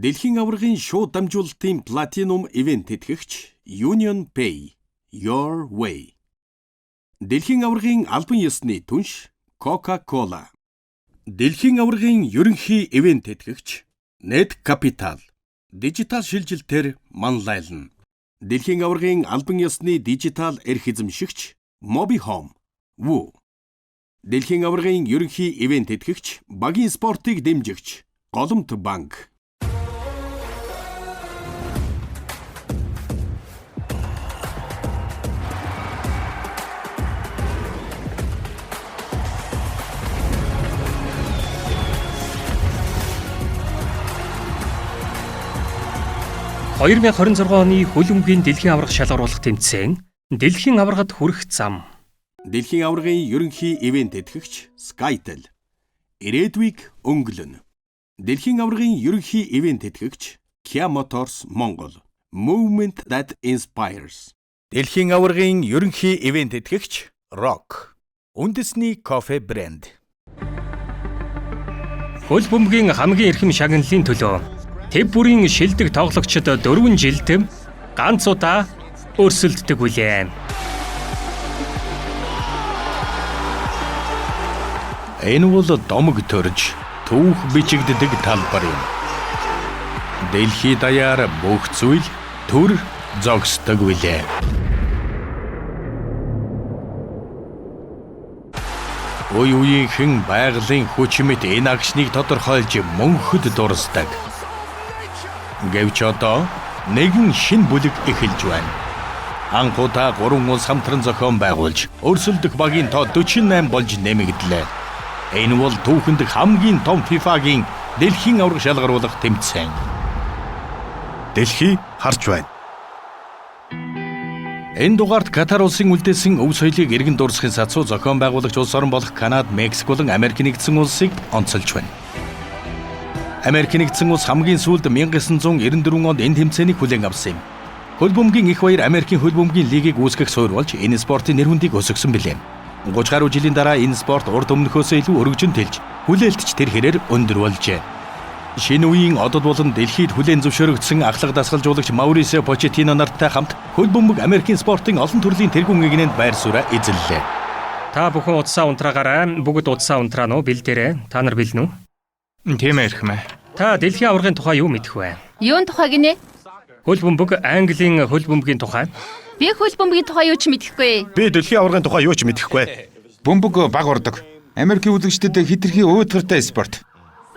Дэлхийн аваргын шууд дамжуулалтын платинум ивент тэтгэгч Union Pay Your Way. Дэлхийн аваргын албан ёсны түнш Coca-Cola. Дэлхийн аваргын ерөнхий ивент тэтгэгч Net Capital. Дижитал шилжилтээр манлайлна. Дэлхийн аваргын албан ёсны дижитал эрх эзэмшигч Mobi Home. Woo. Дэлхийн аваргын ерөнхий ивент тэтгэгч багийн спортыг дэмжигч Голомт банк. – 2026 оны хөлбөмбөгийн дэлхийн аварга шалгаруулах тэмцээн дэлхийн аваргад хүрэх зам. Дэлхийн аваргын ерөнхий ивент тэтгэгч Skytel. Ирээдүйг өнгөлнө. Дэлхийн аваргын ерөнхий ивент тэтгэгч Kia Motors Монгол. Movement that inspires. Дэлхийн аваргын ерөнхий ивент тэтгэгч Rock. Үндэсний кофе брэнд. Хөлбөмбөгийн хамгийн эрхэм шагналын төлөө Тэв бүрийн шилдэг тоглогчид 4 жилд ганц удаа өрсөлддөг үлээ. Энэ бол домог төрж түүх бичигддэг талбар юм. Дэлхий даяар бүх зүйл төр зогсдог үлээ. Үеийнхэн байгалийн хүч мэт энэ агшныг тодорхойлж мөнхөд дурсдаг. Гэвч одоо нэгэн шин бүлэг эхэлж байна. Анхудаа 3 улс хамтран зохион байгуулж, өрсөлдөх багийн тоо 48 болж нэмэгдлээ. Энэ бол түүхэнд хамгийн том FIFA-гийн дэлхийн аварга шалгаруулах тэмцээн. Дэлхий харж байна. Энэ дугаард Катар улсын үлдээсэн өв соёлыг иргэн дурсахын сацуу зохион байгуулагч улс орн болох Канада, Мексик болон Америк нэгдсэн улсыг онцолж байна. Америк нэгдсэн улс хамгийн сүүлд 1994 онд энэ тэмцээнийг хүлээн авсан юм. Хөлбөмбөгийн их баяр Америкийн хөлбөмбөгийн лигийг үүсгэх суурь болж энэ спортын нэр хүндийг өсгсөн билээ. 30 гаруй жилийн дараа энэ спорт урд өмнөхөөсөө илүү өргөжин тэлж, хүлээлтч тэр хэрээр өндөр болжээ. Шинэ үеийн одод болон дэлхийд хүлээн зөвшөөрөгдсөн ахлах дасгалжуулагч Маурисио Почеттино нартай хамт хөлбөмбөг Америкийн спортын олон төрлийн тэргүүн игнэнд байр сууриа эзэллээ. Та бүхэн удсаа унтраагаарай. Бүгд удсаа унтраано уу? Бэлдээрэй. Та нар бэлнэ үү? Тийм эрхмэ. Та дэлхийн аваргын тухай юу мэдэх вэ? Юун тухай гинэ? Хөлбөмбөг, Английн хөлбөмбөгийн тухай. Би хөлбөмбөгийн тухай юу ч мэдэхгүй. Би дэлхийн аваргын тухай юу ч мэдэхгүй. Бөмбөг баг урдаг. Америкийн үзэгчдэд хитрхи өөдгөртэй спорт.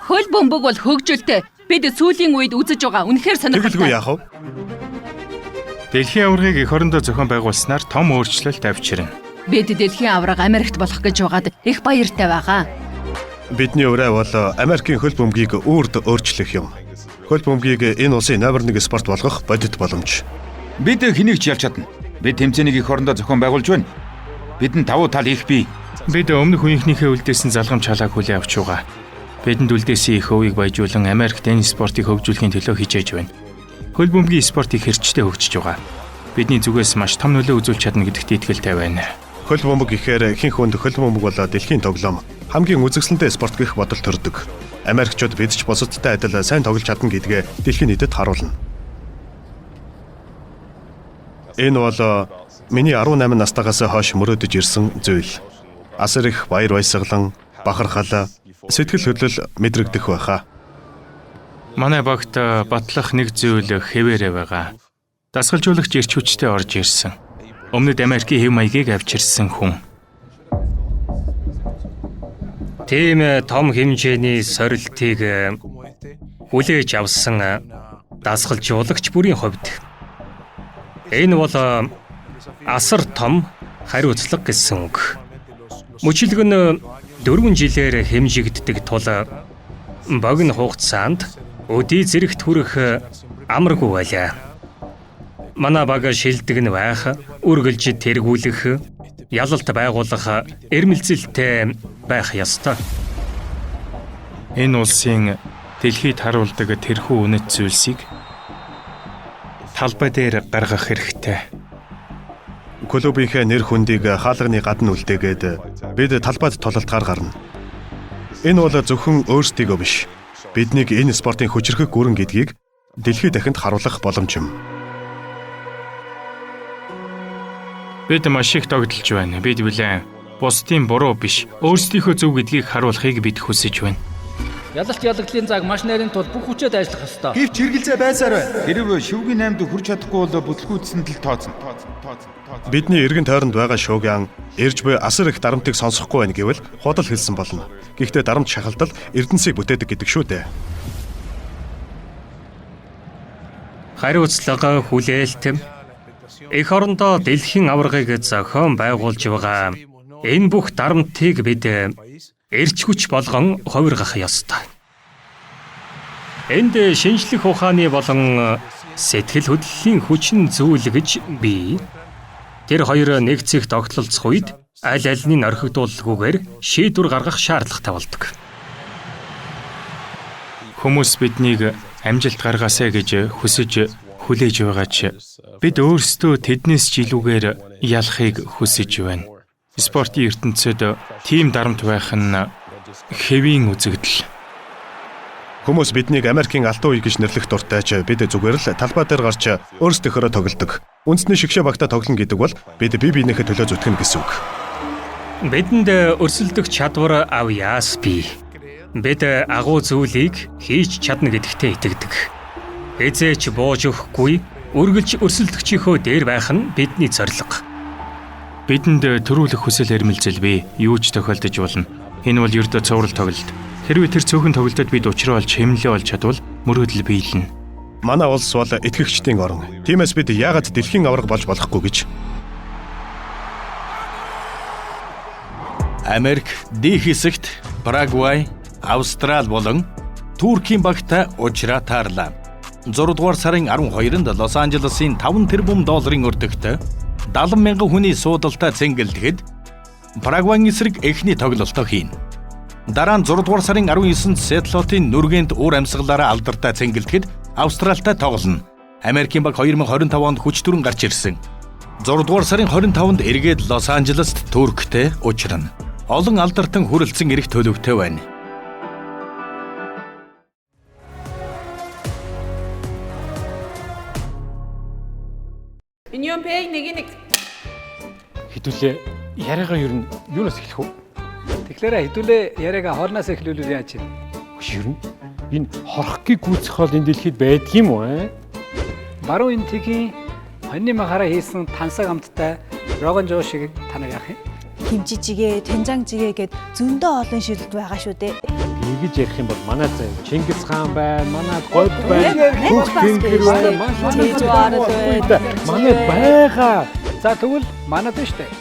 Хөлбөмбөг бол хөгжилтэй. Бид сүүлийн үед үзэж байгаа үнэхээр сонирхолтой. Тэгэлгүй яах вэ? Дэлхийн аваргыг эх орондоо зохион байгуулснаар том өөрчлөлт авчирна. Бид дэлхийн аварга Америкт болох гэж байгаад их баяртай байгаа. Бидний өрөө бол Америкийн хөлбөмбөгийг үрд өөрчлөх юм. Хөлбөмбөгийг энэ улсын номер 1 спорт болгох бодит боломж. Бид хэнийг ч ялж чадна. Бид тэмцээнийг эх орондоо зохион байгуулж байна. Бидэнд давуу тал их бий. Бид өмнөх үеийнхнийхээ үлдээсэн залгамж халааг хүлээн авч байгаа. Бидэнд үлдээсэн их өвийг баяжуулан Америкт энэ спортыг хөгжүүлэхийн төлөө хичээж байна. Хөлбөмбөгийн спортыг хэрчтэй хөгжиж байгаа. Бидний зүгээс маш том нөлөө үзүүлж чадна гэдэгт итгэлтэй байна. Хөлбөмбөг гэхээр ихэнх хүнд хөлбөмбөг бол дэлхийн тоглоом, хамгийн үзэсгэлэнтэй спорт гэх бодол төрдөг. Америкчууд бид ч бусадтай адил сайн тоглож чадна гэдгээ дэлхийн нийтэд харуулна. Энэ бол миний 18 настайгаас хойш мөрөөдөж ирсэн зүйл. Асар их баяр баясгалан, бахархал, сэтгэл хөдлөл мэдрэгдэх байхаа. Манай багт батлах нэг зүйл хэвээрээ байгаа. Дасгалжуулагч эрч хүчтэй орж ирсэн. Өмнөд Америкийн хэв маягийг авчирсан хүн. Тийм том хэмжээний сорилтыг хүлээж авсан дасгалжуулагч бүрийн хувьд энэ бол асар том хариуцлага гэсэн үг. Мөчлөг нь 4 жилээр хэмжигддэг тул богино хугацаанд өдий зэрэгт хүрэх амаргүй байлаа. Манай баг шилдэг нь байх, үргэлж тэргүүлэх, ялалт байгуулах, эрмэлзэлтэй байх ёстой. Энэ улсын дэлхийд харуулдаг тэрхүү үнэт зүйлсийг талбай дээр гаргах хэрэгтэй. Клубийнхээ нэр хүндийг хаалганы гадна үлдээгээд бид талбайд тулалтгаар гарна. Энэ бол зөвхөн өөрсдийгөө биш, биднийг энэ спортын хүчирхэг гүрэн гэдгийг дэлхийд дахинд харуулах боломж юм. Бид маш их тогтолж байна. Бид бүлээн бусдын буруу биш, өөрсдийнхөө зөв гэдгийг харуулахыг бид хүсэж байна. Ялалт ялагдлын цаг маш нарийн тул бүх хүчээр ажиллах ёстой. Гэвч хэрэгэлзээ байсаар байна. Хэрв шүүгийн 8-д хүрч чадахгүй бол бүтлгүүдсэнд л тооцно. Бидний эргэн тойронд байгаа шуугиан эрж буй асар их дарамтыг сонсохгүй байна гэвэл худал хэлсэн болно. Гэхдээ дарамт шахалдал эрдэнсийг бүтээдэг гэдэг шүү дээ. Хариуцлага, хүлээлт, эх орондоо дэлхийн аваргыг зохион байгуулж байгаа энэ бүх дарамтыг бид эрч хүч болгон хувиргах ёстой. Энд шинжлэх ухааны болон сэтгэл хөдлөлийн хүчин зүйл гэж би тэр хоёр нэгцэх тогтолцох үед аль альнийг орхигдуулгүйгээр шийдвэр гаргах шаардлагатай болдог. Хүмүүс биднийг амжилт гаргаасай гэж хүсэж хүлээж байгаа ч бид өөрсдөө тэднээс ч илүүгээр ялахыг хүсэж байна. Спортын ертөнцид тим дарамт байх нь хэвийн үзэгдэл. Хүмүүс биднийг Америкийн алтан үе гэж нэрлэх дуртай ч бид зүгээр л талбай дээр гарч өөрсдийнхөө тоглодог. Үндэсний шигшээ багтаа тоглоно гэдэг бол бид бие биенийхээ төлөө зүтгэн гэсэн үг. Бидэнд өрсөлдөх чадвар авьяас бий. Бид агуу зүйлийг хийж чадна гэдэгтээ итгэдэг. Эзээч бууж өгөхгүй, үргэлж өрсөлдөгчийнхөө дээр байх нь бидний зорилго. Бидэнд төрүүлэх хүсэл эрмэлзэл бий. Юу ч тохиолдож болно. Энэ бол ердөө цуврал тоглолт. Хэрвээ тэр цөөхөн тоглолтод бид учраа олж хэмнэлээ олж чадвал мөрөөдөл биелнэ. Манай улс бол итгэгчдийн орн. Тиймээс бид яагаад дэлхийн аварга болж болохгүй гэж. Америк D хэсэгт Парагвай, Австрали болон Туркийн багтаа учраа таарлаа. 6 дугаар сарын 12-нд Лос Анжелесын 5 тэрбум долларын өртөгтэй 70 мянган хүний суудалтай цэнгэлдэхэд Парагвайн эсрэг эхний тоглолтоо хийн. Дараа нь 6 дугаар сарын 19-нд Сетлотын нүргэнт уур амьсгалаараа алдартай цэнгэлдэхэд Австралитай тоглоно. Америкийн баг 2025 онд хүч төрөн гарч ирсэн. 6 дугаар сарын 25-нд эргээд Лос Анжелест Турктэй учрана. Олон алдартан хүрэлцэн ирэх төлөвтэй байна. Юньонпэй нэг Хэдүүлээ яриагаа ер нь юунаас эхлэх вэ? Тэгэхээр хэдүүлээ яриагаа хоолноос эхлүүлвэл яаж чинь? Ер нь энэ хорхгийг гүйцэх хоол энэ дэлхийд байдгийм үү? Баруун энтгийн хоньны махаараа хийсэн тансаг амттай рогон жоо шиг танаа яах юм? Химжижигээ, 된장지게 гээд зөндөө олон шилдэг байгаа шүү дээ. Ингэж ярих юм бол манай зав Чингис хаан байна, манай гол байна, бүх тэнгэр байна, манай байгаа. За тэгвэл манайд шүү дээ.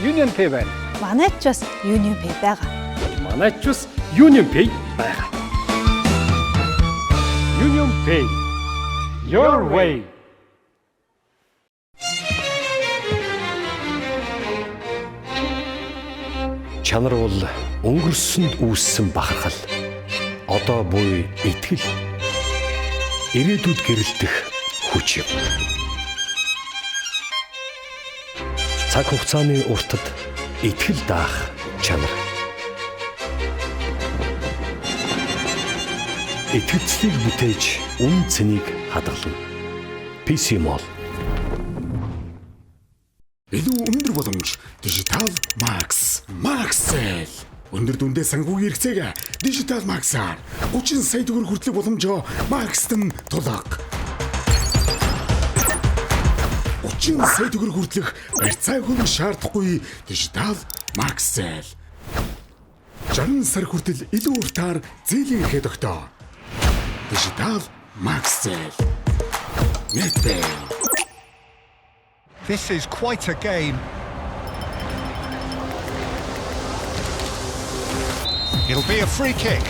UnionPay байна. Манайд ч бас UnionPay байгаа. Манайд ч бас UnionPay байгаа. UnionPay. Your way. Чанар бол өнгөрсөнд үүссэн бахархал. Одоо буй итгэл. Ирээдүйд гэрэлтэх хүч юм. Цаг хугацааны уртад итгэл даах чанар. Итгэцлийг бүтээж үн цэнийг хадгална. PC Mall. Илүү өндөр боломж Digital Max. Maxel. Өндөр дүндээ санхүүгийн хэрэгцээг Digital Max-аар 30 сая төгрөг хүртэлх боломжоо Max-т тулаг. 30 сая төгрөг хүртэлх барьцааг хөрөх шаардахгүй Digital Maxel. 60 сар хүртэл илүү уртаар зээлийн эрхээ тогтоо. Digital Maxel. Netpay. This is quite a game. It'll be a free kick.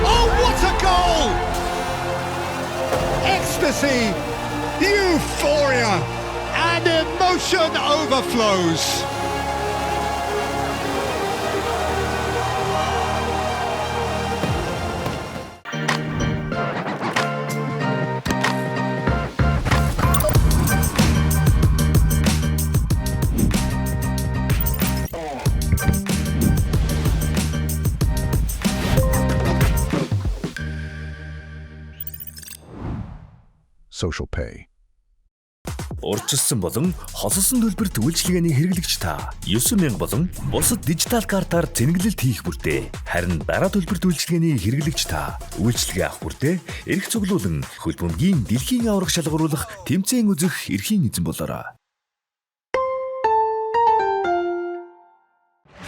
Oh, what a goal! Ecstasy, euphoria, and emotion overflows. Social Pay. Урьдчилсан болон хосолсон төлбөрт үйлчилгээний хэрэглэгч та 9,000 болон бусад дижитал картаар зэнгэлэлт хийх бүртээ харин дараа төлбөрт үйлчилгээний хэрэглэгч та үйлчилгээ авах бүртээ эрх цуглуулан хөл бөмбөгийн дэлхийн аварга шалгаруулах тэмцээн үзэх эрхийн эзэн болоорой.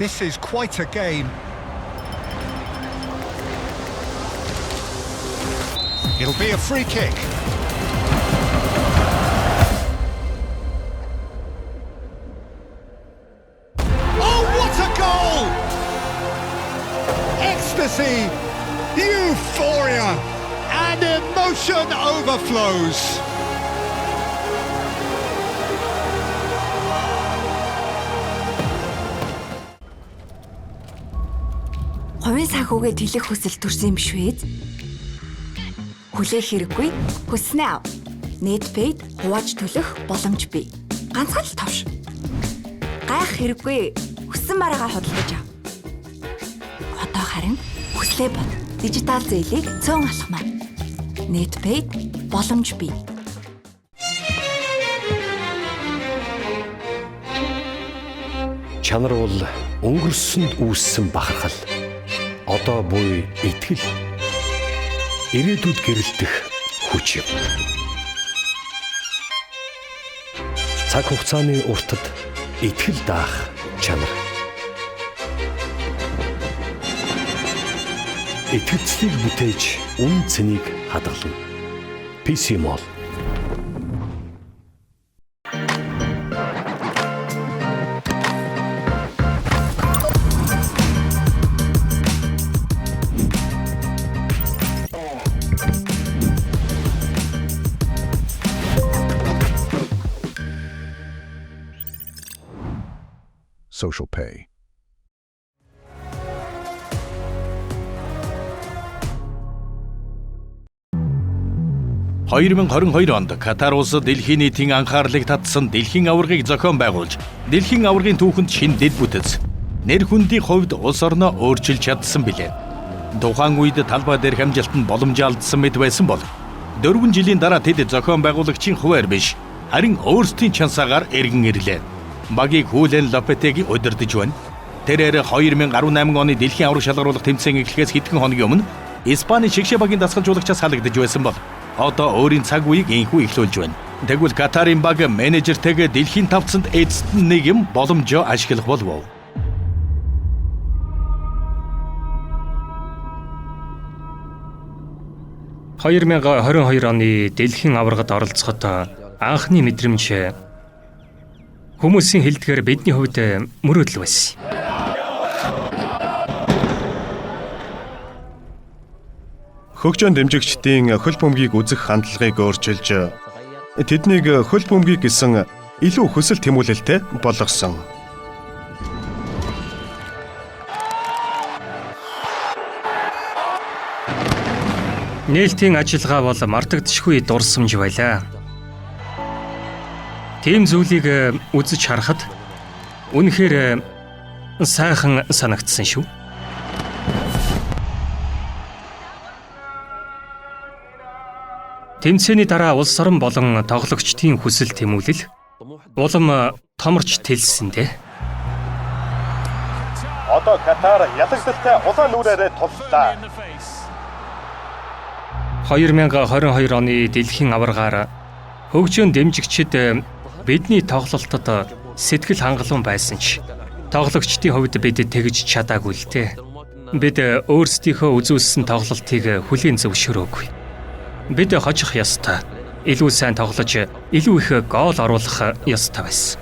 This is quite a game. It'll be a free kick. Oh, what a goal! Ecstasy, euphoria, and emotion overflows. Хувийн санхүүгээ тэлэх хүсэл төрсөн юм биш үү? Хүлээх хэрэггүй, хүснэ ав. Netpaid хувааж төлөх боломж бий. Ганцхан л товш. Гайх хэрэггүй, хүссэн бараагаа худалдаж ав. Одоо харин хүслээ бод. Дижитал зээлийг цөөн алхмаа. Netpaid боломж бий. Чанар бол өнгөрсөнд үүссэн бахархал. Одоо буй итгэл. Ирээдүйд гэрэлтэх хүч юм. Цаг хугацааны уртад итгэл даах чанар. Итгэцлийг бүтээж үн цэнийг хадгална. PC Mall. Social Pay. (2022) онд Катар улс дэлхийн нийтийн анхаарлыг татсан дэлхийн аваргыг зохион байгуулж, дэлхийн аваргын түүхэнд шинэ дэд бүтэц, нэр хүндийн хувьд улс орноо өөрчилж чадсан билээ. Тухайн үед талбай дээр хамжилтанд боломжоо алдсан мэт байсан бол 4 жилийн дараа тэд зохион байгуулагчийн хуваар биш, харин өөрсдийн чансаагаар эргэн ирлээ. Багийг Хүлэн Лопетеги удирдах байна. Тэрээр 2018 оны дэлхийн аварга шалгаруулах тэмцээн эхлэхээс хэдхэн хоногийн өмнө Испаний шигшээ багийн дасгалжуулагчаас халагдаж байсан бол одоо өөрийн цаг үеийг инхүү эхлүүлж байна. Тэгвэл Катарын баг менежертэйгээ дэлхийн тавцанд эцэст нэг юм боломжоо ашиглах болов. 2022 оны дэлхийн аваргад оролцоход анхны мэдрэмж хүмүүсийн хэлдгээр бидний хувьд мөрөөдөл байсан. Хөгжөөн дэмжигчдийн хөл бөмбөгийг үзэх хандлагыг өөрчилж тэднийг хөл бөмбөгийг гэсэн илүү хүсэл тэмүүлэлтэй болгосон. Нээлтийн ажиллагаа бол мартагдшгүй дурсамж байлаа. Тийм зүйлийг үзэж харахад үнэхээр сайхан санагдсан шүү. Тэмцээний дараа улс орон болон тоглогчдын хүсэл тэмүүлэл улам томорч тэлсэндээ. Одоо Катар ялагдaltaй улаан нүрээрээ туллаа. 2022 оны дэлхийн аваргаар хөгжөөн дэмжигчид бидний тоглолтод сэтгэл хангалуун байсан ч тоглогчдын хувьд бид тэгж чадаагүй л дээ. Бид өөрсдийнхөө үзүүлсэн тоглолтыг хүлээн зөвшөөрөөгүй. Бид хожих ёстой. Илүү сайн тоглож, илүү их гол оруулах ёстой байсан.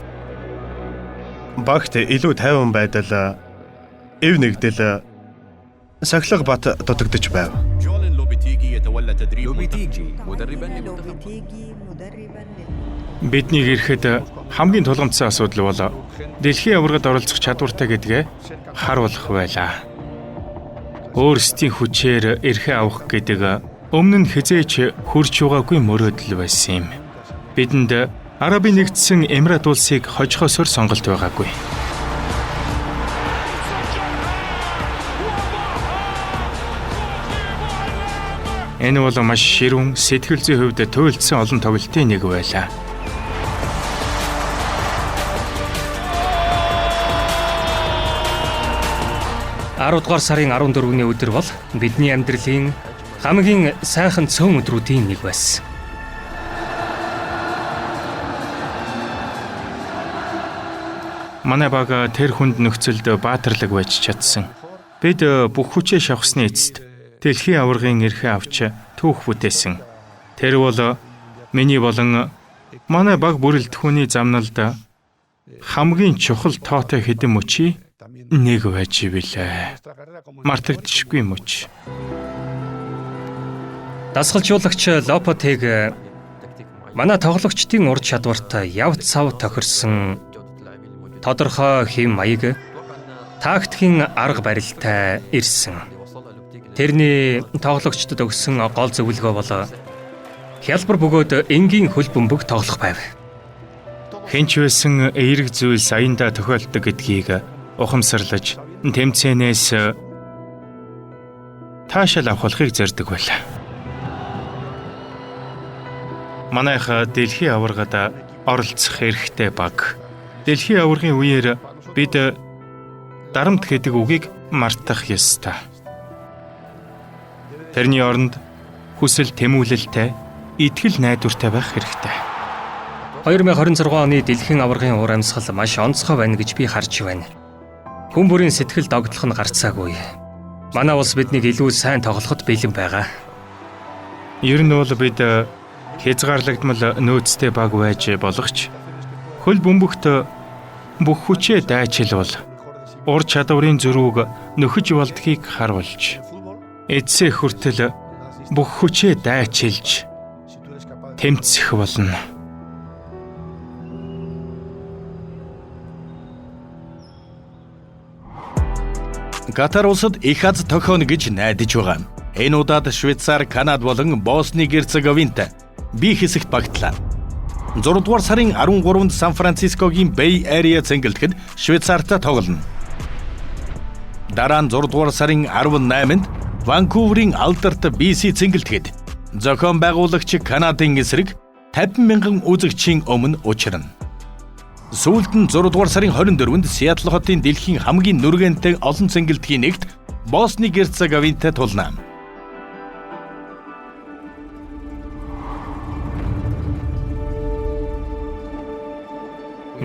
Багт илүү тайван байдал, эв нэгдэл, сахилга бат дутагдж байв. Бидний ирэхэд хамгийн тулгамдсан асуудал бол дэлхийн аваргад оролцох чадвартай гэдгээ харуулах байлаа. Өөрсдийн хүчээр эрхээ авах гэдэг өмнө нь хизээч хүрч байгаагүй мөрөөдөл байсан юм. Бидэнд Арабын нэгдсэн Эмират улсыг хожихосоор сонголт байгаагүй. Энэ бол маш ширүүн, сэтгэл зүйн хувьд туйлдсан олон тоглолтын нэг байлаа. Дугаар сарын 14-ний өдөр бол бидний амьдралын хамгийн сайхан цөөн өдрүүдийн нэг байсан. Манай баг тэр хүнд нөхцөлд баатарлаг байж чадсан. Бид бүх хүчээ шавхсны эцэст дэлхийн аваргын эрхээ авч түүх бүтээсэн. Тэр бол миний болон манай баг бүрэлдэхүүний замналд хамгийн чухал тоотой хэдэн мөчий нэг байж билээ. Мартагдчихгүй мөч. Дасгалжуулагч Лопотег манай тоглогчдын ур чадварт явц сав тохирсон тодорхой хэм маяг тактикийн арга барилтай ирсэн. Тэрний тоглогчдод өгсөн гол зөвлөгөө бол хялбар бөгөөд энгийн хөл бөмбөг тоглох байв. Хинч байсан эерэг зүйл саянда тохиолддог гэдгийг ухамсарлаж тэмцээнээс таашаал авахыг зорддог байлаа. Манайх дэлхийн аваргад оролцох эрхтэй баг. Дэлхийн аваргын үеэр бид дарамт гэдэг үгийг мартах ёстой. Тэрний оронд хүсэл тэмүүлэлтэй, итгэл найдвартай байх хэрэгтэй. 2026 оны дэлхийн аваргын уур амьсгал маш онцгой байна гэж би харж байна. Хүн бүрийн сэтгэл догтлох нь гарцаагүй. Манай улс биднийг илүү сайн тоглоход бэлэн байгаа. Ер нь бол бид хязгаарлагдмал нөөцтэй баг байж болох ч хөл бөмбөгт бүх хүчээ дайчилвал ур чадварын зөрүүг нөхөж болдгийг харуулж эцсээ хүртэл бүх хүчээ дайчилж тэмцэх болно. Катар улсад их аз тохионо гэж найдаж байгаа. Энэ удаад Швейцар, Канада болон Босни Герцеговинт бие хэсэгт багтлаа. 6 дугаар сарын 13-нд Сан Францискогийн Bay Area цэнгэлдэхэд Швейцартай тоглоно. Дараа нь 6 дугаар сарын 18-нд Ванкуверийн Алдарт BC цэнгэлдэхэд зохион байгуулагч Канадын эсрэг 50,000 үзэгчийн өмнө учрна. Сүүлд нь 6 дугаар сарын 24-нд Сиэтл хотын дэлхийн хамгийн нүргэнтэй олон цэнгэлдэхийн нэгт Босни Герцеговинтай тулна.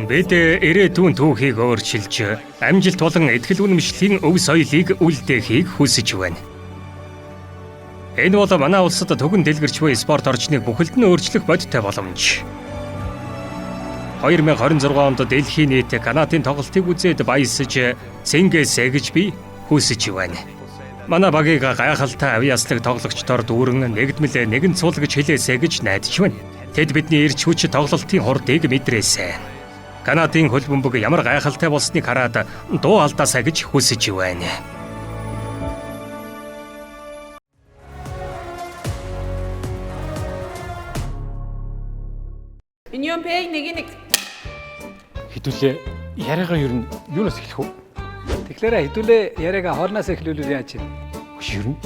Бид ирээдүйн түүхийг өөрчилж, амжилт болон итгэл үнэмшлийн өв соёлыг үлдээхийг хүсэж байна. Энэ бол манай улсад түгэн дэлгэрч буй спорт орчныг бүхэлд нь өөрчлөх бодиттой боломж. 2026 онд дэлхийн нийт Канадын тоглолтыг үзээд баясаж цэнгээсэй гэж би хүсэж байна. Манай багийг гайхалтай авьяаслаг тоглогчдоор дүүрэн нэгдмэл нэгэн цул гэж хэлээсэй гэж найдаж байна. Тэд бидний эрч хүч тоглолтын хурдыг мэдрээсэй. Канадын хөл бөмбөг ямар гайхалтай болсныг хараад дуу алдаасаа гэж хүсэж байна. Union Pay нэг Хэдүүлээ яриагаа ер нь юунаас эхлэх вэ? Тэгэхээр хэдүүлээ яриагаа хоороноос эхлүүлвэл яаж юм? Ер нь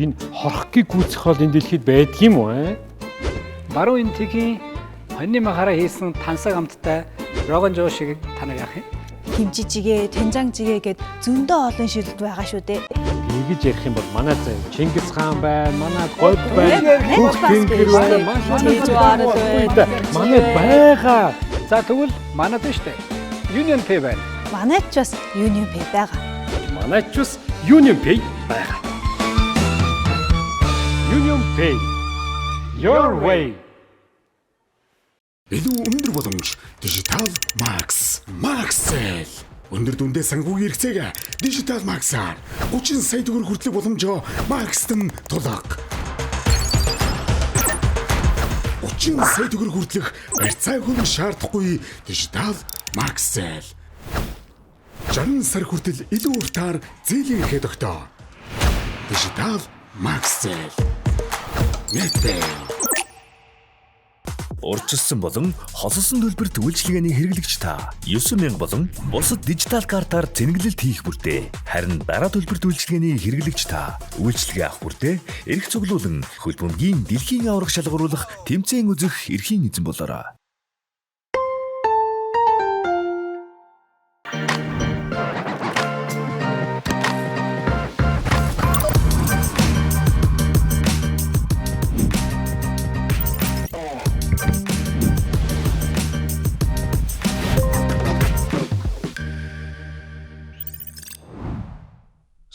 энэ хорхгийг гүйцэх хол энэ дэлхийд байдаг юм уу? Баруун энэ тгийн хоньны махаараа хийсэн тансаг амттай Роган Жошиг танаа яах юм? Химжижигээ, тэнжангжигээ гэд зөндөө олон шилдэг байгаа шүү дээ. Ингэж ярих юм бол манай зав Чингис хаан байна, манай год байна, бүх тэнгэр байна, манай байгаа. За тэгвэл манайд нь штэ. Union Pay байна. Манайд ч бас Union Pay байгаа. Манайд ч бас Union Pay байгаа. Union Pay. Your way. Илүү өндөр боломж Digital Max. Maxel. Өндөр дүндээ санхүүгийн хэрэгцээг Digital Max-аар 30 сая төгрөг хүртэлх боломжоо Max-т нь тулаг. 30 сая төгрөг хүртэлх барьцааг хөрөх шаардахгүй Digital Maxel. 60 сар хүртэл илүү уртаар зээлийн эрхээ тогтоо. Digital Maxel. Net. Урьдчилсан болон хосолсон төлбөрт үйлчилгээний хэрэглэгч та 9000 болон бусад дижитал картаар зэнгэлэлт хийх бүртээ. Харин дараа төлбөрт үйлчилгээний хэрэглэгч та үйлчилгээ авах бүртээ эрх цуглуулан хөл бөмбөгийн дэлхийн аварга шалгаруулах тэмцээн үзэх эрхийн эзэн болоорой.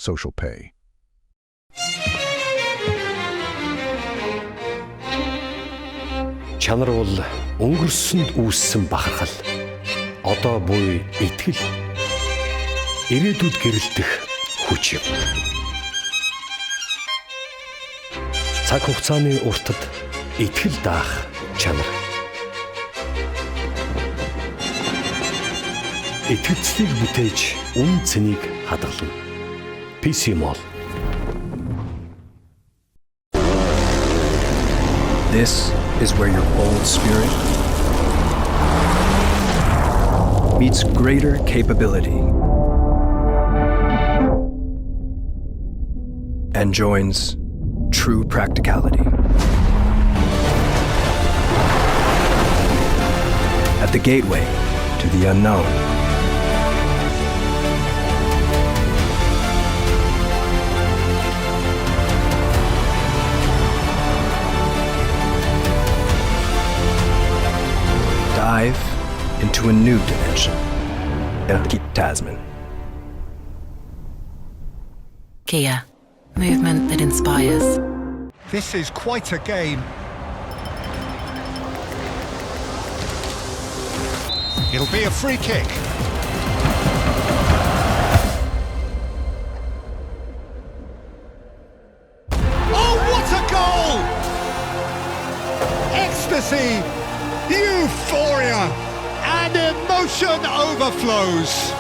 Social Pay. Чанар бол өнгөрсөнд үүссэн бахархал. Одоо буй итгэл. Ирээдүйд гэрэлтэх хүч юм. Цаг хугацааны уртад итгэл даах чанар. Итгэцлийг бүтээж үн цэнийг хадгална. PC Mall. This is where your bold spirit meets greater capability and joins true practicality. At the gateway to the unknown. Dive into a new dimension. Elke Tasman. Kia, movement that inspires. This is quite a game. It'll be a free kick. Oh, what a goal! Ecstasy, euphoria, and emotion overflows.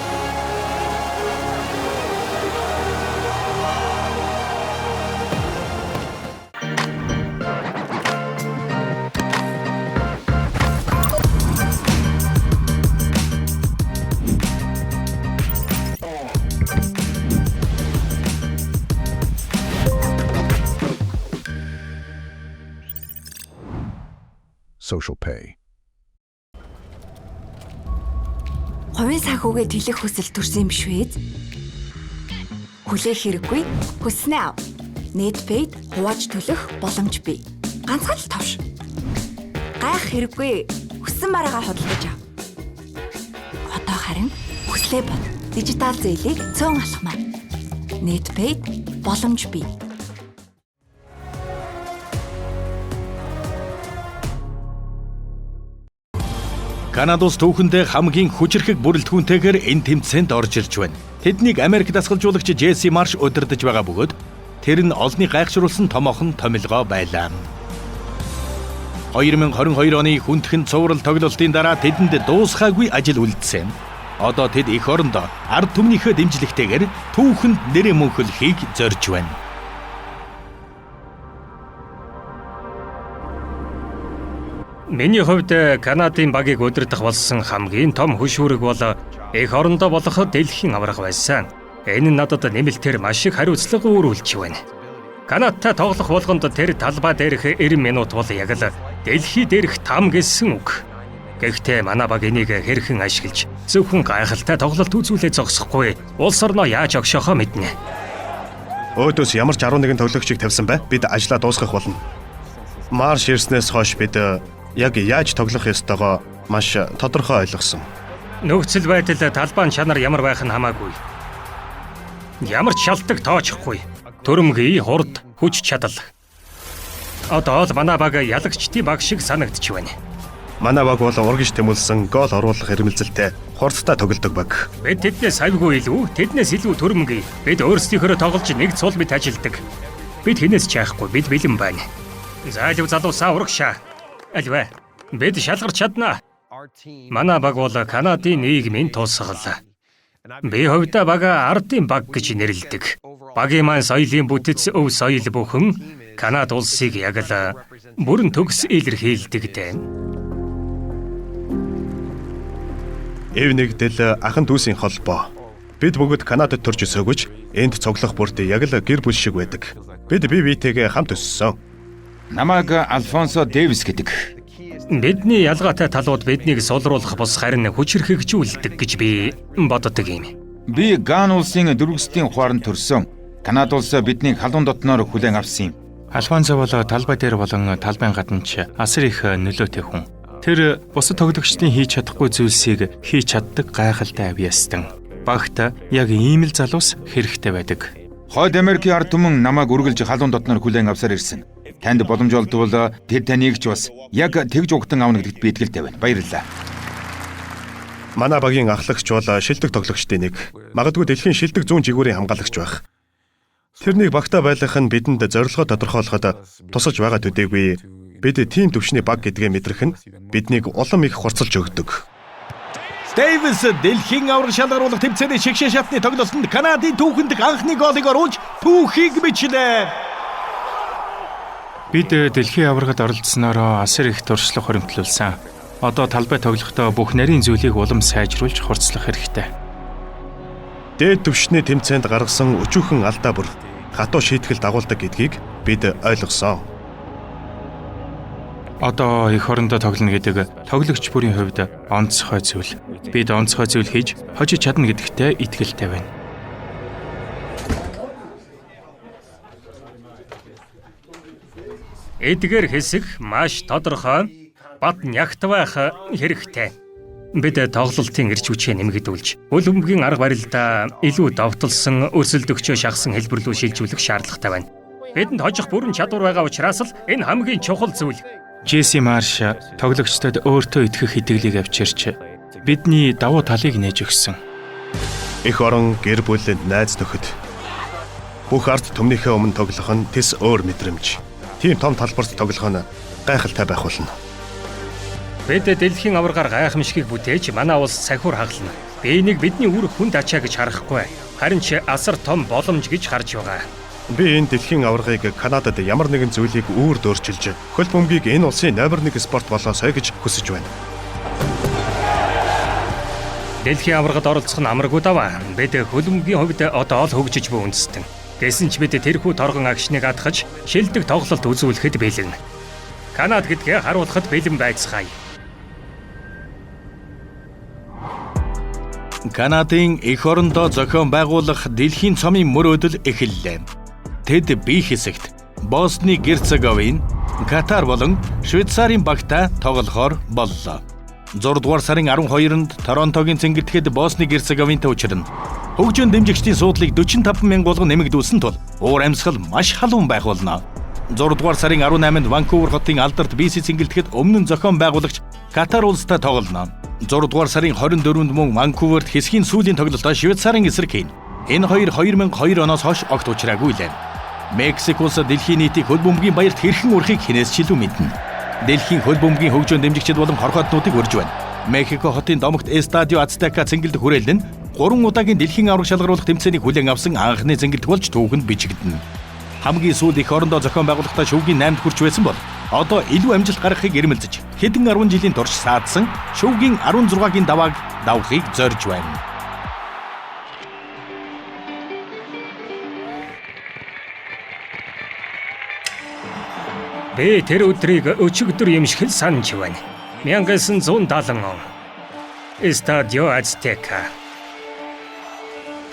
Social Pay. Хувийн санхүүгээ тэлэх хүсэл төрсөн юм биш үү? Хүлээх хэрэггүй. Хүснээ ав. Netpaid хувааж төлөх боломж бий. Ганцхан л товш. Гайх хэрэггүй. Хүссэн мараагаа худалдаж ав. Одоо харин хүслээ бод. Дижитал зээлийг цөөн алхмаа. Netpaid боломж бий. Канада улс түүхэндээ хамгийн хүчирхэг бүрэлдэхүүнтэйгээр энэ тэмцээнд орж ирж байна. Тэднийг Америк дасгалжуулагч Джесси Марш удирдах байгаа бөгөөд тэр нь олныг гайхшруулсан томоохон томилгоо байлаа. 2022 оны хүндхэн цуврал тоглолтын дараа тэдэнд дуусхаагүй ажил үлдсэн. Одоо тэд эх орондоо ард түмнийхээ дэмжлэгтэйгээр түүхэнд нэрээ мөнхөлхийг зорж байна. Миний хувьд Канадын багийг удирдах болсон хамгийн том хөшүүрэг бол эх орондоо болох дэлхийн аварга байсан. Энэ нь надад нэмэлтээр маш их хариуцлага үүрүүлж байна. Канадтай тоглох болгонд тэр талбай дээрх 90 минут бол яг л дэлхий дээрх там гэсэн үг. Гэхдээ манай баг энийг хэрхэн ашиглаж зөвхөн гайхалтай тоглолт үзүүлээ зогсохгүй улс орноо яаж огшоохоо мэднэ. Өөдөөс ямар ч 11 тоглогчийг тавьсан бай. Бид ажлаа дуусгах болно. Марш ирснээс хойш бид яг яаж тоглох ёстойгоо маш тодорхой ойлгосон. Нөхцөл байдал талбайн чанар ямар байх нь хамаагүй. Ямар ч шалтгаан тоочихгүй. Төрөмгий, хурд, хүч чадал. Одоо л манай баг ялагчдын баг шиг санагдчих байна. Манай баг бол урагш тэмүүлсэн гол оруулах эрмэлзэлтэй хурдтай тоглодог баг. Бид тэднээс айвгүй илүү, тэднээс илүү төрөмгий. Бид өөрсдийнхөө тоглож нэг цул мэт ажилдаг. Бид хинээс ч яахгүй, бид бэлэн байна. Зайлв залуусаа урагшаа. Альвэ, бид шалгарч чаднаа. Манай баг бол Канадын нийгмийн тусгал. Би хувьдаа бага ардын баг гэж нэрлэдэг. Багийн маань соёлын бүтэц өв соёл бүхэн Канада улсыг яг л бүрэн төгс илэрхийлдэг дээ. Эв нэгдэл ахын дүүсийн холбоо. Бид бүгд Канадад төрж өсөөгөж энд цуглах бүрт яг л гэр бүл шиг байдаг. Бид бие биетэйгээ хамт өссөн. Намайг Альфонсо Дэвис гэдэг. Бидний ялгаатай талууд биднийг сулруулах бус харин хүчрхэгжүүлдэг гэж би боддог юм. Би Ган улсын дөрвөстийн ухаанд төрсөн. Канада улс биднийг халуун дотноор хүлээн авсан юм. Альфонсо бол талбай дээр болон талбайн гаднч асар их нөлөөтэй хүн. Тэр бусад тоглогчдын хийж чадахгүй зүйлсийг хийж чаддаг гайхалтай авьяастан. Багт яг ийм л залуус хэрэгтэй байдаг. Хойд Америкийн ард түмэн намайг үргэлж халуун дотноор хүлээн авсаар ирсэн. Танд боломж олдвол тэр таныг ч бас яг тэгж угтан авна гэдэгт би итгэлтэй байна. Баярлалаа. Манай багийн ахлагч бол шилдэг тоглогчдын нэг. Магадгүй дэлхийн шилдэг 100 жигүүрийн хамгаалагч байх. Тэрнийг багтаа байлгах нь бидэнд зорилгоо тодорхойлоход тусалж байгаа төдийгүй бид тим төвшний баг гэдгээ мэдрэх нь биднийг улам их хурцлж өгдөг. Дэвис дэлхийн авраг шалгаруулах тэмцээний шигшээ шатны тоглолтод Канадын түүхэнд анхны голыг оруулж түүхийг бичлээ. Бид дэлхийн аврагад оролцсноороо асар их туршлага хоримтлуулсан. Одоо талбай тоглохдоо бүх нарийн зүйлийг улам сайжруулж хурцлах хэрэгтэй. Дээд түвшний тэмцээнд гаргасан өчүүхэн алдаа бүр хатуу шийтгэл дагуулдаг гэдгийг бид ойлгосон. Одоо эх орондоо тоглоно гэдэг тоглогч бүрийн хувьд онцгой зүйл. Бид онцгой зүйл хийж хожиж чадна гэдэгтээ итгэлтэй байна. Эдгээр хэсэг маш тодорхой бат нягт байх хэрэгтэй. Бид тоглолтын эрч хүчээ нэмэгдүүлж, үл өмгийн арга барилдаа илүү довтолсон өрсөлдөгчөө шахсан хэлбэрлүү шилжүүлэх шаардлагатай байна. Бидэнд хожих бүрэн чадвар байгаа учраас л энэ хамгийн чухал зүйл. Джесси Марш тоглогчдод өөртөө итгэх итгэлийг авчирч бидний давуу талыг нээж өгсөн. Эх орон гэр бүл найз нөхөд бүх ард түмнийхээ өмнө тоглох нь тэс өөр мэдрэмж. Тийм том талбарт тоглох нь гайхалтай байх болно. Бид дэлхийн аваргаар гайхамшигыг бүтээж манай улс сахиур хагална. Би энийг бидний үр хүнд ачаа гэж харахгүй. Харин ч асар том боломж гэж харж байгаа. Би энэ дэлхийн аваргыг Канадад ямар нэгэн зүйлийг үүр дөөрчилж, хөл бөмбөгийг энэ улсын номер 1 спорт болоосой гэж хүсэж байна. Дэлхийн аваргад оролцох нь амаргүй даваа. Бид хөл бөмбөгийн хувьд одоо л хөгжиж буй үндэстэн. Гэсэн ч бид тэрхүү торгон агшныг атгаж, шилдэг тоглолт үзүүлэхэд бэлэн. Канад гэдгээ харуулахад бэлэн байцгаая. Канадын эх орондоо зохион байгуулах дэлхийн цомын мөрөөдөл эхэллээ. Тэд бие хэсэгт Босни Герцеговин, Катар болон Швейцарын багтаа тоглохоор боллоо. 6 дугаар сарын 12-нд Торонтогийн цэнгэлдэхэд Босни Герцеговинтэй учрна. Хөгжөөн дэмжигчдийн суудлыг 45,000 болгон нэмэгдүүлсэн тул уур амьсгал маш халуун байх болно. 6 дугаар сарын 18-нд Ванкувер хотын алдарт BC цэнгэлдэхэд өмнө нь зохион байгуулагч Катар улстай тоглоно. 6 дугаар сарын 24-нд мөн Ванкуверт хэсгийн сүүлийн тоглолтоо Швейцарын эсрэг хийн. Энэ хоёр 2002 оноос хойш огт учраагүй лээ. Мексик улс дэлхийн нийтийг хөл бөмбөгийн баярт хэрхэн урахыг хинээс ч илүү мэднэ. Дэлхийн хөл бөмбөгийн хөгжөөн дэмжигчид болон хорхоотнуудыг урьж байна. Мехико хотын домогт Эстадио Ацтека цэнгэлдэх хүрээлэн 3 удаагийн дэлхийн авраг шалгаруулах тэмцээнийг хүлээн авсан анхны цэнгэлдэх болж түүхэнд бичигдэнэ. Хамгийн сүүлд эх орондоо зохион байгуулахдаа шүүгийн 8-д хүрч байсан бол одоо илүү амжилт гаргахыг эрмэлзэж хэдэн 10 жилийн турш саадсан шүүгийн 16-гийн давааг давахыг зорж байна. Би тэр өдрийг өчигдөр юмшигэл санаж байна. 1970 он. Эстадио Ацтека.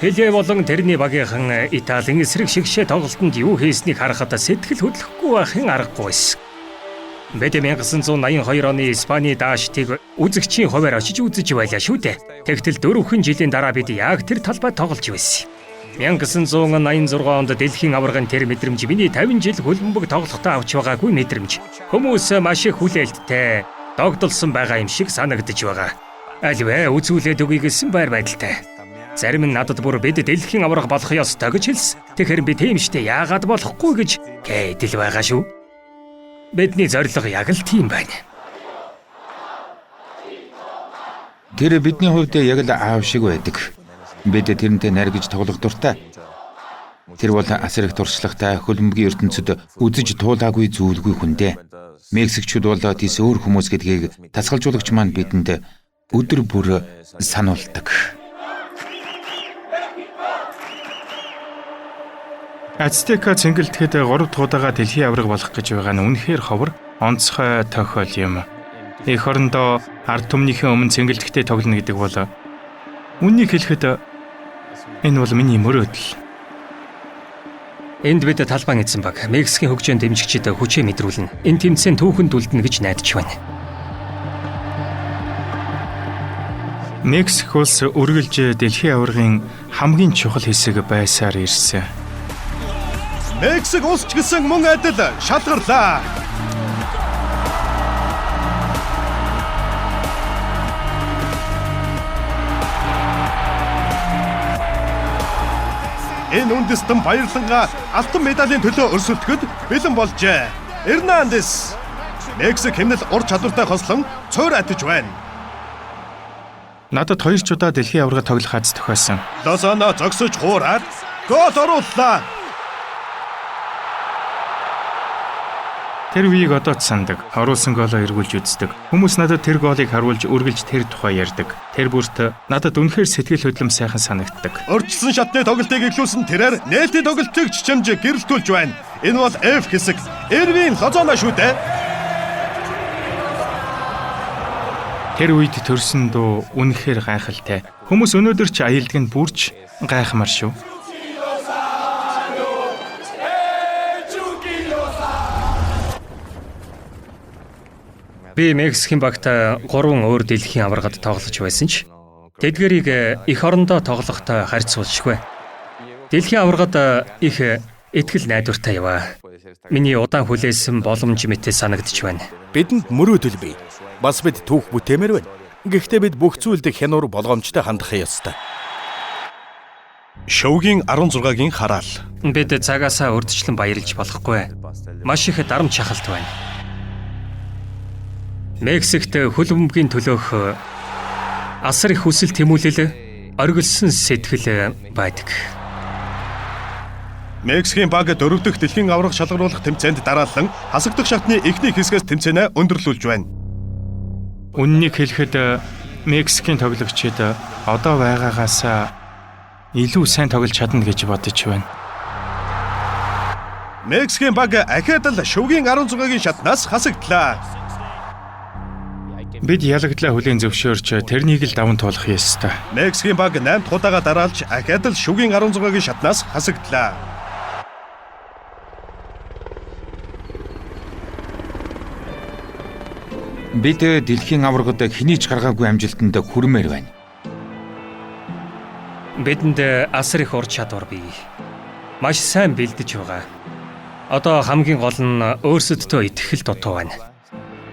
Пеле болон тэрний багийнхан Италийн эсрэг шигшээ тоглолтод юу хийснийг харахад сэтгэл хөдлөхгүй байхын аргагүйс. Бид 1982 оны Испани даашдыг үзэгчийн хуваар очиж үзэж байлаа шүү дээ. Тэгтэл 4 жилийн дараа бид яг тэр талбайд тоглож байсан. 1986 онд дэлхийн аваргын тэр мэдрэмж миний 50 жил хөлбөмбөг тоглохтой авч байгаагүй мэдрэмж. Хүмүүс маш их хүлээлттэй догдолсон байгаа юм шиг санагдаж байгаа. Альвэ үзүүлээд өгье гэсэн байр байдалтай. Зарим нь надад бүр бид дэлхийн аварга болох ёстой гэж хэлсэн. Тэгэхээр би тийм штэ яагаад болохгүй гэж гэдэл байгаа шүү. Бидний зорилго яг л тийм байна. Тэр бидний хувьд яг л аав шиг байдаг. Бид тэрнтэй найргаж тоглох дуртай. Тэр бол асар их туршлагатай хөлбөмбөгийн ертөнцид үзэж туулаагүй зүйлгүй хүн дээ. Мексикчууд бол тийс өөр хүмүүс гэдгийг тасгалжуулагч маань бидэнд өдөр бүр сануулдаг. Ацтека цэнгэлдэхэд 3 дахь удаага дэлхийн аварга болох гэж байгаа нь үнэхээр ховор онцгой тохиол юм. Эх орондоо ард түмнийхээ өмнө цэнгэлдэхдээ тоглоно гэдэг бол үннийг хэлэхэд энэ бол миний мөрөөдөл. Энд бид талбайн эзэн баг Мексикийн хөгжөөнд дэмжигчид хүчээ мэдрүүлнэ. Энэ тэмцээн түүхэнд үлдэнэ гэж найдаж байна. Мексик улс үргэлж дэлхийн аваргын хамгийн чухал хэсэг байсаар ирсэн. Мексик улс ч гэсэн мөн адил шалгарлаа. Энэ үндэстэн баярлангаа алтан медалийн төлөө өрсөлдөхөд бэлэн болжээ. Эрнандес Мексик хэмнэл ур чадвартай хослон цойр атж байна. Надад 2 ч удаа дэлхийн аварга тоглох аз тохиосон. Лозано зогсож хуураад гол орууллаа. Тэр үеийг одоо ч сандаг. Оруулсан голоо эргүүлж үздэг. Хүмүүс надад тэр голыг харуулж үргэлж тэр тухай ярьдаг. Тэр бүрт надад үнэхээр сэтгэл хөдлөм сайхан санагддаг. Урьдчилан шатны тоглолтыг эхлүүлсэн тэрээр нээлтийн тоглолтыг чичмж гэрэлтүүлж байна. Энэ бол F хэсэг. Эрвин Лозано шүү дээ. Тэр үед төрсөн дуу үнэхээр гайхалтай. Хүмүүс өнөөдөр ч аялдаг нь бүрч гайхмар шүү. Би Мексикийн багта 3 өөр дэлхийн аваргад тоглож байсан ч тэдгэрийг эх орондоо тоглохтой харьцуулшгүй. Дэлхийн аваргад их итгэл найдвартай яваа. Миний удаан хүлээсэн боломж мэт санагдж байна. Бидэнд мөрөөдөл бий. Бас бид түүх бүтээмээр байна. Гэхдээ бид бүх зүйлд хянуур болгоомжтой хандах ёстой. Шоугийн 16-гийн хараал. Бид цагаасаа урдчлан баярлж болохгүй. Маш их дарамт шахалт байна. Мексикт хөл бөмбөгийн төлөөх асар их хүсэл тэмүүлэл, оргилсон сэтгэл байдаг. Мексикийн баг 4 дахь дэлхийн аварга шалгаруулах тэмцээнд дараалан хасагдах шатны эхний хэсгээс тэмцээнэ өндөрлүүлж байна. Үннийг хэлэхэд Мексикийн тоглогчид одоо байгаагаас илүү сайн тоглож чадна гэж бодож байна. Мексикийн баг ахиад л шоугийн 16-гийн шатнаас хасагдлаа. Бид ялагдлаа хүлээн зөвшөөрч тэрнийг л даван туулах ёстой. Мексикийн баг 8 дахь удаага дараалж ахиад л шоугийн 16-гийн шатнаас хасагдлаа. Бид дэлхийн аваргад хэний ч гаргаагүй амжилтанд хүрмээр байна. Бидэнд асар их ур чадвар бий. Маш сайн бэлдэж байгаа. Одоо хамгийн гол нь өөрсөддөө итгэл дутуу байна.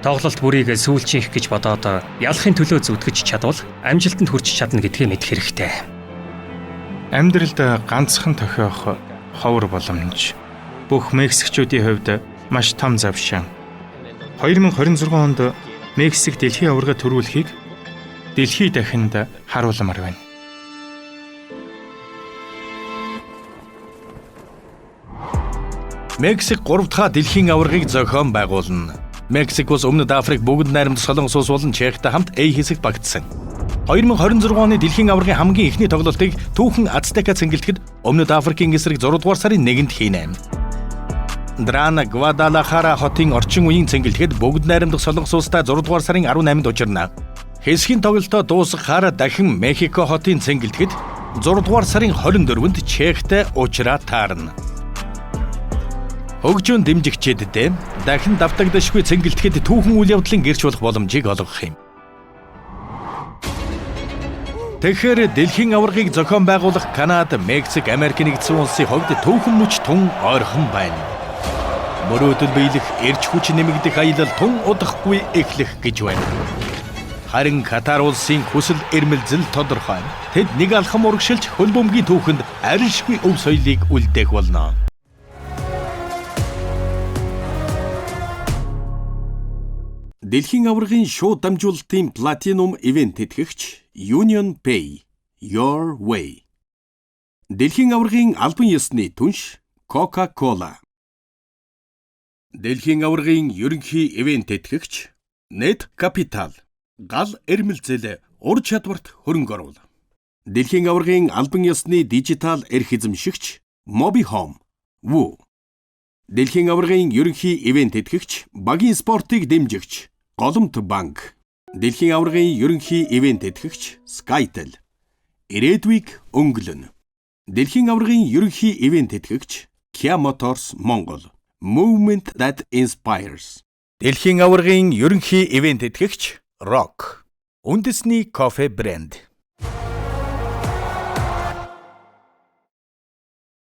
Тоглолт бүрийг сүүлчийнх гэж бодоод ялахын төлөө зүтгэж чадвал амжилтанд хүрч чадна гэдгээ мэдэх хэрэгтэй. Амьдралд ганцхан тохиох ховор боломж бүх мексикчүүдийн хувьд маш том завшаан. 2026 онд Мексик дэлхийн аварга төрүүлэхийг дэлхий дахинд харуулмаар байна. Мексик 3 дахь дэлхийн аваргыг зохион байгуулна. Мексик улс Өмнөд Африк, Бүгд найрамд Солонгос улс болон Чехтай хамт A хэсэгт багтсан. 2026 оны дэлхийн аваргын хамгийн эхний тоглолтыг түүхэн Ацтека цэнгэлдэхэд Өмнөд Африкийн эсрэг 6 дугаар сарын 1-нд хийнэ. Драна Гвадалахара хотын орчин үеийн цэнгэлдэхэд Бүгд найрамдах Солонгос улстай 6 дугаар сарын 18-нд учирна. Хэсгийн тоглолтоо дуусгахаар дахин Мехико хотын цэнгэлдэхэд 6 дугаар сарын 24-нд Чехтай уулзраа таарна. Хөгжөөн дэмжигчдэд дахин давтагдашгүй цэнгэлдэхэд түүхэн үйл явдлын гэрч болох боломжийг олгох юм. Тэгэхээр дэлхийн аваргыг зохион байгуулах Канада, Мексик, Америк нэгдсэн улсын хувьд түүхэн мөч тун ойрхон байна. Мөрөөдөл биелэх, эрч хүч нэмэгдэх аялал тун удахгүй эхлэх гэж байна. Харин Катар улсын хүсэл эрмэлзэл тодорхой. Тэд нэг алхам урагшилж хөл бөмбөгийн түүхэнд арилшгүй өв соёлыг үлдээх болно. Дэлхийн аваргын шууд дамжуулалтын платинум ивент тэтгэгч Union Pay Your Way. Дэлхийн аваргын албан ёсны түнш Coca-Cola. Дэлхийн аваргын ерөнхий ивент тэтгэгч Net Capital. Гал эрмэлзэл Ур чадварт хөрөнгө оруул. Дэлхийн аваргын албан ёсны дижитал эрх эзэмшигч MobiHome. Woo. Дэлхийн аваргын ерөнхий ивент тэтгэгч, багийн спортыг дэмжигч Голомт банк. Дэлхийн аваргын ерөнхий ивент тэтгэгч Skytel. Ирээдүйг өнгөлөн. Дэлхийн аваргын ерөнхий ивент тэтгэгч Kia Motors Монгол. Movement that inspires. Дэлхийн аваргын ерөнхий ивент тэтгэгч Rock. Үндэсний кофе брэнд.